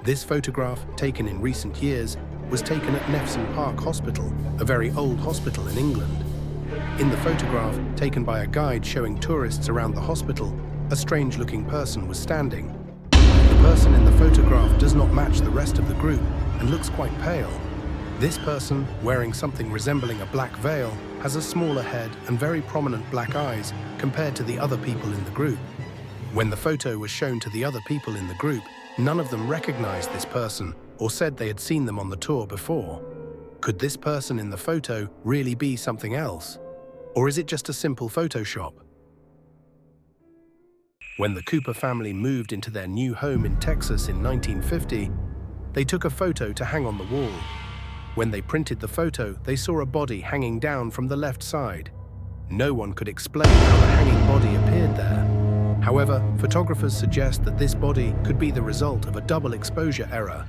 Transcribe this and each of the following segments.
This photograph, taken in recent years, was taken at Nefson Park Hospital, a very old hospital in England. In the photograph, taken by a guide showing tourists around the hospital, a strange-looking person was standing. The person in the photograph does not match the rest of the group and looks quite pale. This person, wearing something resembling a black veil, has a smaller head and very prominent black eyes compared to the other people in the group. When the photo was shown to the other people in the group, none of them recognized this person or said they had seen them on the tour before. Could this person in the photo really be something else? Or is it just a simple Photoshop? When the Cooper family moved into their new home in Texas in 1950, they took a photo to hang on the wall. When they printed the photo, they saw a body hanging down from the left side. No one could explain how the hanging body appeared there. However, photographers suggest that this body could be the result of a double exposure error.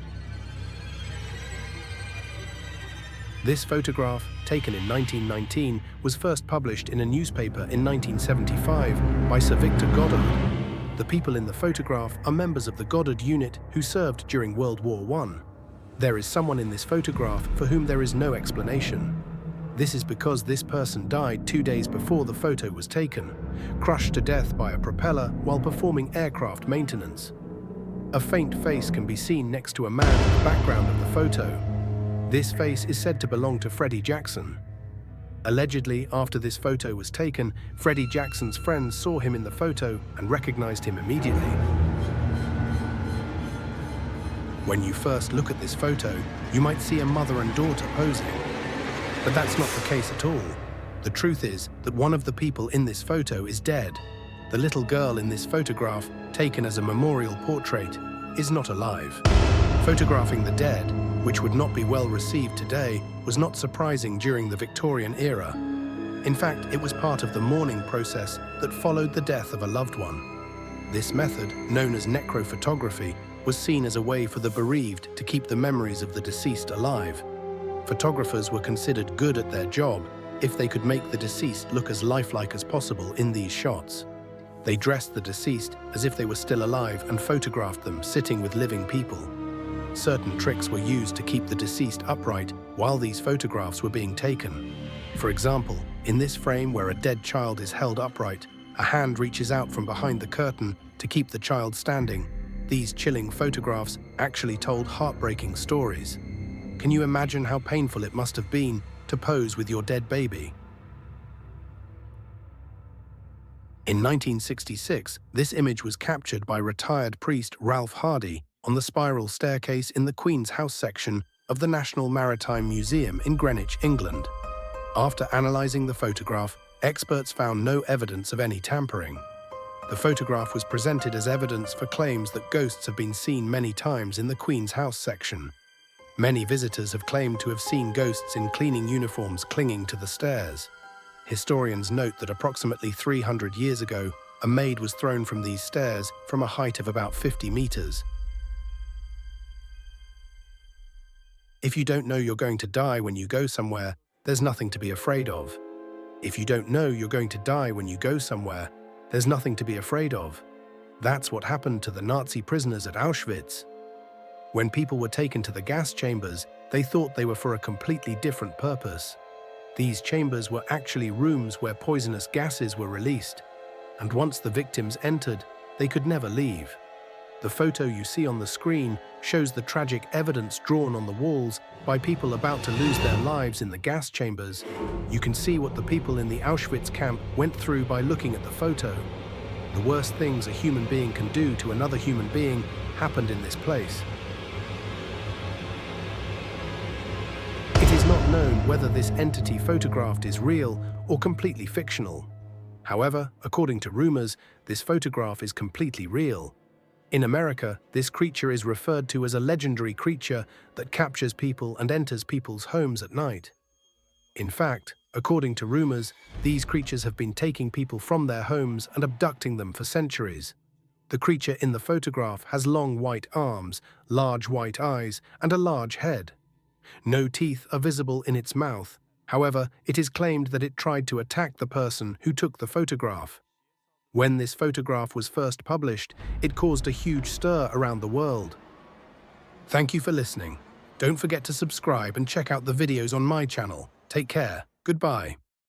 This photograph, taken in 1919, was first published in a newspaper in 1975 by Sir Victor Goddard. The people in the photograph are members of the Goddard unit who served during World War I. There is someone in this photograph for whom there is no explanation. This is because this person died 2 days before the photo was taken, crushed to death by a propeller while performing aircraft maintenance. A faint face can be seen next to a man in the background of the photo. This face is said to belong to Freddie Jackson. Allegedly, after this photo was taken, Freddie Jackson's friends saw him in the photo and recognized him immediately. When you first look at this photo, you might see a mother and daughter posing. But that's not the case at all. The truth is that one of the people in this photo is dead. The little girl in this photograph, taken as a memorial portrait, is not alive. Photographing the dead, which would not be well received today, was not surprising during the Victorian era. In fact, it was part of the mourning process that followed the death of a loved one. This method, known as necrophotography, was seen as a way for the bereaved to keep the memories of the deceased alive. Photographers were considered good at their job if they could make the deceased look as lifelike as possible in these shots. They dressed the deceased as if they were still alive and photographed them sitting with living people. Certain tricks were used to keep the deceased upright while these photographs were being taken. For example, in this frame where a dead child is held upright, a hand reaches out from behind the curtain to keep the child standing. These chilling photographs actually told heartbreaking stories. Can you imagine how painful it must have been to pose with your dead baby? In 1966, this image was captured by retired priest Ralph Hardy on the spiral staircase in the Queen's House section of the National Maritime Museum in Greenwich, England. After analysing the photograph, experts found no evidence of any tampering. The photograph was presented as evidence for claims that ghosts have been seen many times in the Queen's House section. Many visitors have claimed to have seen ghosts in cleaning uniforms clinging to the stairs. Historians note that approximately 300 years ago, a maid was thrown from these stairs from a height of about 50 meters. If you don't know you're going to die when you go somewhere, there's nothing to be afraid of. If you don't know you're going to die when you go somewhere, there's nothing to be afraid of. That's what happened to the Nazi prisoners at Auschwitz. When people were taken to the gas chambers, they thought they were for a completely different purpose. These chambers were actually rooms where poisonous gases were released, and once the victims entered, they could never leave. The photo you see on the screen shows the tragic evidence drawn on the walls by people about to lose their lives in the gas chambers. You can see what the people in the Auschwitz camp went through by looking at the photo. The worst things a human being can do to another human being happened in this place. It is not known whether this entity photographed is real or completely fictional. However, according to rumors, this photograph is completely real. In America, this creature is referred to as a legendary creature that captures people and enters people's homes at night. In fact, according to rumors, these creatures have been taking people from their homes and abducting them for centuries. The creature in the photograph has long white arms, large white eyes, and a large head. No teeth are visible in its mouth. However, it is claimed that it tried to attack the person who took the photograph. When this photograph was first published, it caused a huge stir around the world. Thank you for listening. Don't forget to subscribe and check out the videos on my channel. Take care. Goodbye.